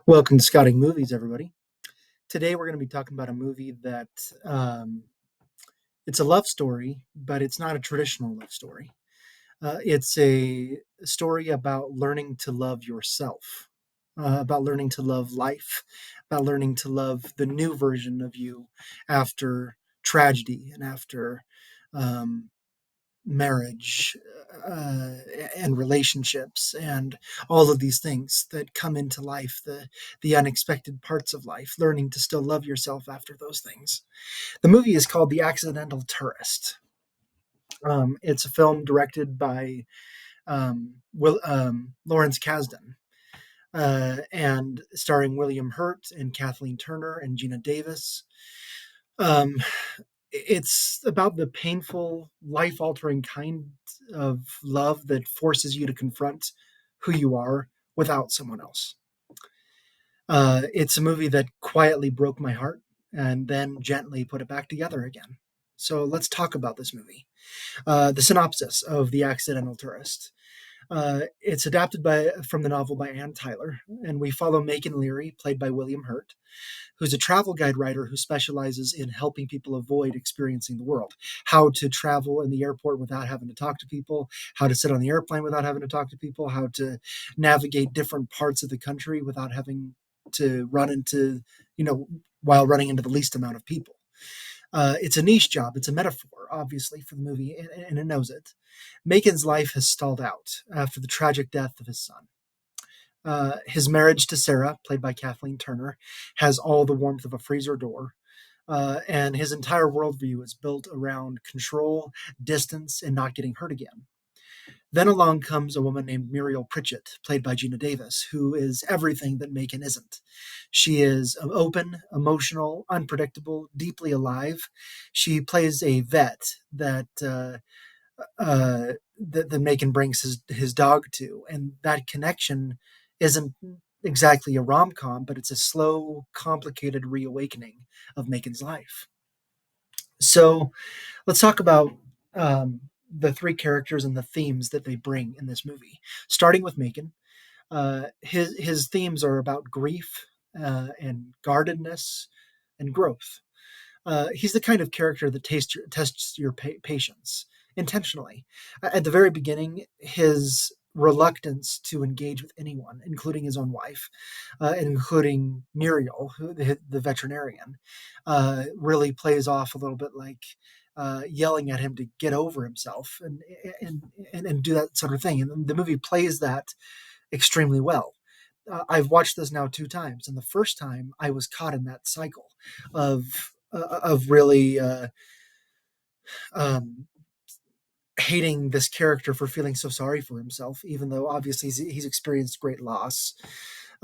Welcome to Scouting Movies, everybody. Today we're going to be talking about a movie that um, it's a love story, but it's not a traditional love story. It's a story about learning to love yourself, about learning to love life, about learning to love the new version of you after tragedy and after um, marriage uh, and relationships and all of these things that come into life, the unexpected parts of life, learning to still love yourself after those things. The movie is called The Accidental Tourist. It's a film directed by Lawrence Kasdan, and starring William Hurt and Kathleen Turner and Geena Davis. Um, it's about the painful, life altering kind of love that forces you to confront who you are without someone else. It's a movie that quietly broke my heart and then gently put it back together again. So let's talk about this movie. The synopsis of The Accidental Tourist. It's adapted from the novel by Anne Tyler, and we follow Macon Leary, played by William Hurt, who's a travel guide writer who specializes in helping people avoid experiencing the world. How to travel in the airport without having to talk to people, how to sit on the airplane without having to talk to people, how to navigate different parts of the country without having to run into, you know, while running into the least amount of people. It's a niche job. It's a metaphor, obviously, for the movie, and it knows it. Macon's life has stalled out after the tragic death of his son. His marriage to Sarah, played by Kathleen Turner, has all the warmth of a freezer door. And his entire worldview is built around control, distance, and not getting hurt again. Then along comes a woman named Muriel Pritchett, played by Geena Davis, who is everything that Macon isn't. She is open, emotional, unpredictable, deeply alive. She plays a vet that Macon brings his dog to, and that connection isn't exactly a rom com, but it's a slow, complicated reawakening of Macon's life. So let's talk about the three characters and the themes that they bring in this movie. Starting with Macon, his themes are about grief and guardedness and growth. He's the kind of character that tests your patience intentionally. At the very beginning, his reluctance to engage with anyone, including his own wife, including Muriel, the veterinarian, really plays off a little bit like yelling at him to get over himself and do that sort of thing. And the movie plays that extremely well. I've watched this now two times, and the first time I was caught in that cycle of really um, hating this character for feeling so sorry for himself, even though obviously he's experienced great loss.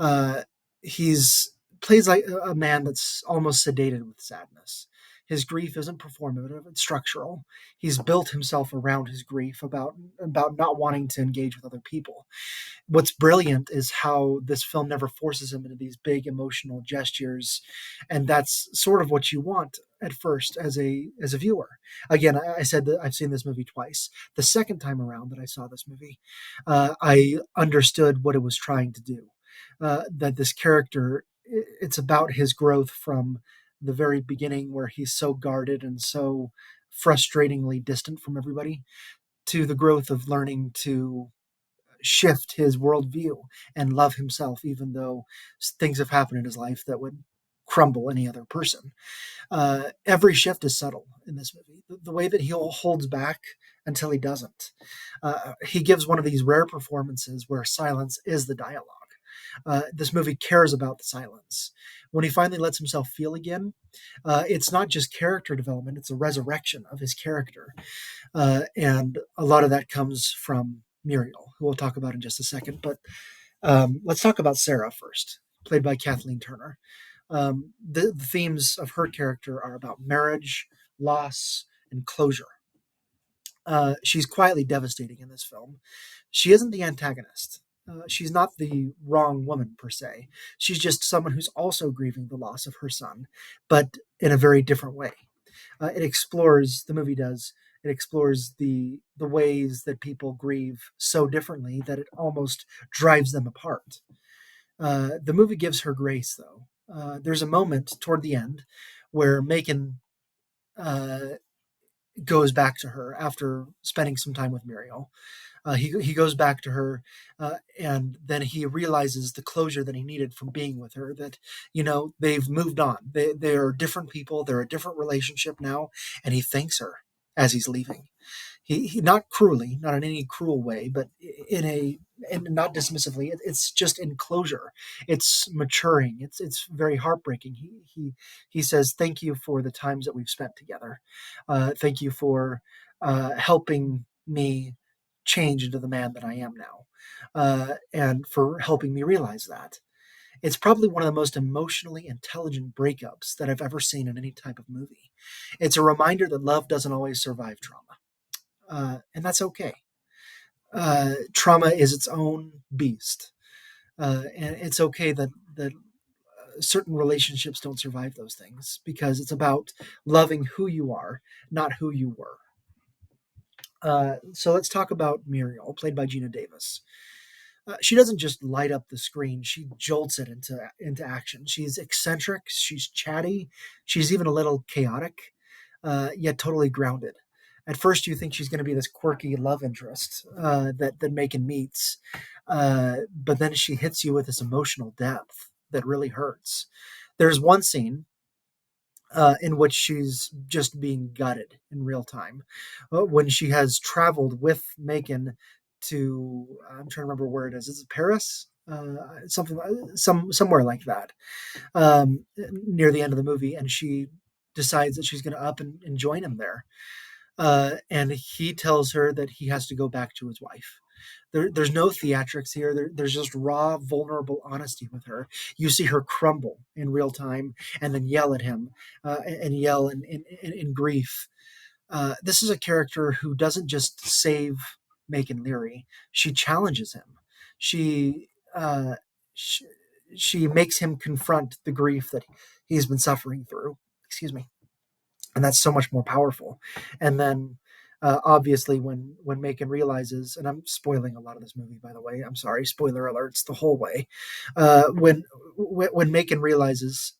Uh, he's plays like a man that's almost sedated with sadness. His grief isn't performative; it's structural. He's built himself around his grief about not wanting to engage with other people. What's brilliant is how this film never forces him into these big emotional gestures, and that's sort of what you want at first as a viewer. Again, I said that I've seen this movie twice. The second time around that I saw this movie, I understood what it was trying to do. That this character, it's about his growth from the very beginning, where he's so guarded and so frustratingly distant from everybody, to the growth of learning to shift his worldview and love himself, even though things have happened in his life that would crumble any other person. Every shift is subtle in this movie. The way that he holds back until he doesn't. He gives one of these rare performances where silence is the dialogue. This movie cares about the silence. When he finally lets himself feel again, it's not just character development, it's a resurrection of his character. And a lot of that comes from Muriel, who we'll talk about in just a second. But let's talk about Sarah first, played by Kathleen Turner. The themes of her character are about marriage, loss, and closure. She's quietly devastating in this film. She isn't the antagonist. She's not the wrong woman per se. She's just someone who's also grieving the loss of her son, but in a very different way. It explores the movie does. It explores the ways that people grieve so differently that it almost drives them apart. The movie gives her grace, though. There's a moment toward the end where Macon uh, goes back to her after spending some time with Muriel. He goes back to her, and then he realizes the closure that he needed from being with her. That they've moved on. They are different people. They're a different relationship now, and he thanks her as he's leaving. He not cruelly, not in any cruel way, but in a and not dismissively. It's just in closure. It's maturing. It's very heartbreaking. He says, "Thank you for the times that we've spent together. Thank you for helping me change into the man that I am now, and for helping me realize that." It's probably one of the most emotionally intelligent breakups that I've ever seen in any type of movie. It's a reminder that love doesn't always survive trauma, and that's okay. Trauma is its own beast, and it's okay that certain relationships don't survive those things because it's about loving who you are, not who you were. So let's talk about Muriel, played by Geena Davis. She doesn't just light up the screen; she jolts it into action. She's eccentric, she's chatty, she's even a little chaotic, yet totally grounded. At first, you think she's going to be this quirky love interest that Macon meets, but then she hits you with this emotional depth that really hurts. There's one scene in which she's just being gutted in real time. When she has traveled with Macon to, I'm trying to remember where it is. Is it Paris? Something, somewhere like that, near the end of the movie, and she decides that she's going to up and join him there. And he tells her that he has to go back to his wife. There's no theatrics here. There's just raw, vulnerable honesty with her. You see her crumble in real time and then yell at him, and yell in grief. This is a character who doesn't just save Macon Leary. She challenges him. She, uh, she, she makes him confront the grief that he's been suffering through. Excuse me, and that's so much more powerful. And then obviously when Macon realizes, and I'm spoiling a lot of this movie, by the way, I'm sorry, spoiler alerts the whole way. When Macon realizes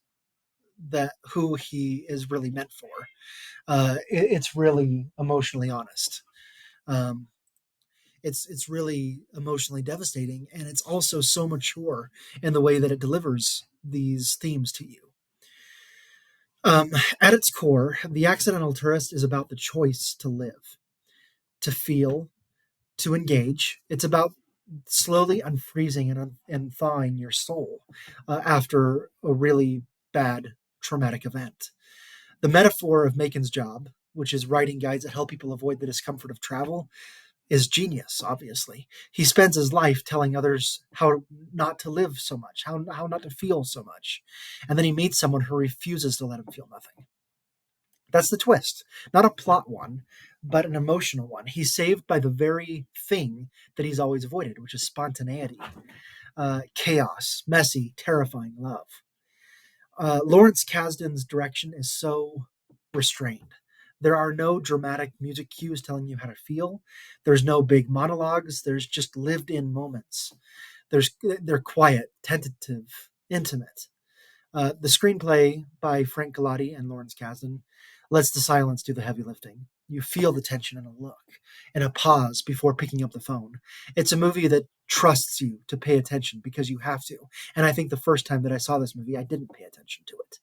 that who he is really meant for, it's really emotionally honest. um, it's really emotionally devastating, and it's also so mature in the way that it delivers these themes to you. um, at its core, The Accidental Tourist is about the choice to live, to feel, to engage. It's about slowly unfreezing and thawing your soul after a really bad traumatic event. The metaphor of Macon's job, which is writing guides that help people avoid the discomfort of travel, is genius, obviously. He spends his life telling others how not to live so much, how not to feel so much. And then he meets someone who refuses to let him feel nothing. That's the twist. Not a plot one, but an emotional one. He's saved by the very thing that he's always avoided, which is spontaneity, chaos, messy, terrifying love. Lawrence Kasdan's direction is so restrained. There are no dramatic music cues telling you how to feel. There's no big monologues. There's just lived in moments. They're quiet, tentative, intimate. The screenplay by Frank Galati and Lawrence Kasdan lets the silence do the heavy lifting. You feel the tension in a look, in a pause before picking up the phone. It's a movie that trusts you to pay attention because you have to. And I think the first time that I saw this movie, I didn't pay attention to it.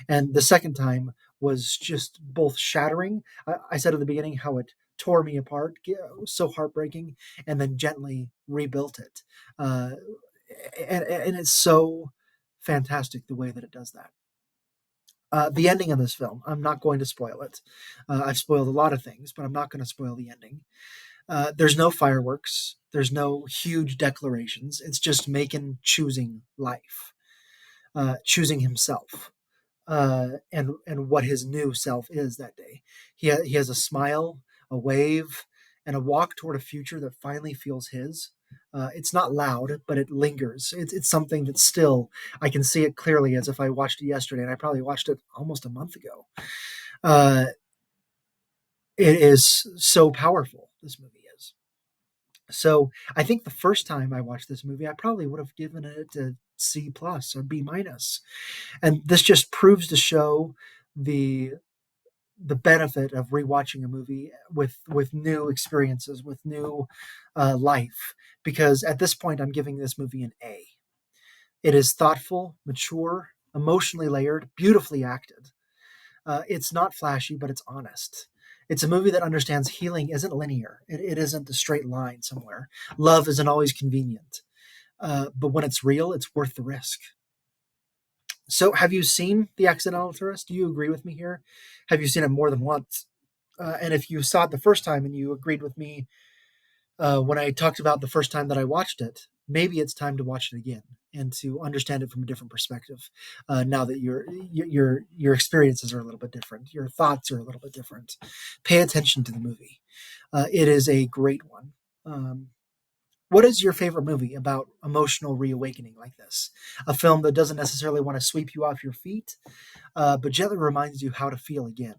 And the second time was just both shattering. I said at the beginning how it tore me apart, it was so heartbreaking, and then gently rebuilt it. Uh, and it's so fantastic the way that it does that. The ending of this film, I'm not going to spoil it. I've spoiled a lot of things, but I'm not going to spoil the ending. There's no fireworks, there's no huge declarations. It's just Macon choosing life, choosing himself, and what his new self is that day. He has a smile, a wave, and a walk toward a future that finally feels his. It's not loud, but it lingers. It's something that still, I can see it clearly as if I watched it yesterday, and I probably watched it almost a month ago. Uh, it is so powerful, this movie is. So I think the first time I watched this movie, I probably would have given it a C plus or B minus. And this just proves to show the benefit of rewatching a movie with new experiences, with new life. Because at this point, I'm giving this movie an A. It is thoughtful, mature, emotionally layered, beautifully acted. It's not flashy, but it's honest. It's a movie that understands healing isn't linear. It isn't a straight line somewhere. Love isn't always convenient. But when it's real, it's worth the risk. So, have you seen The Accidental Tourist? Do you agree with me here? Have you seen it more than once? And if you saw it the first time and you agreed with me when I talked about the first time that I watched it, maybe it's time to watch it again and to understand it from a different perspective. Now that your experiences are a little bit different, your thoughts are a little bit different. Pay attention to the movie. It is a great one. What is your favorite movie about emotional reawakening like this? A film that doesn't necessarily want to sweep you off your feet, but gently reminds you how to feel again.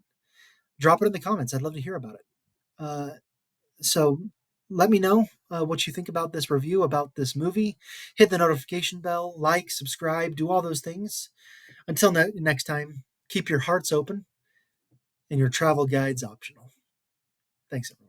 Drop it in the comments. I'd love to hear about it. Uh, so let me know what you think about this review, about this movie. Hit the notification bell, like, subscribe, do all those things. Until next time, keep your hearts open and your travel guides optional. Thanks, everyone.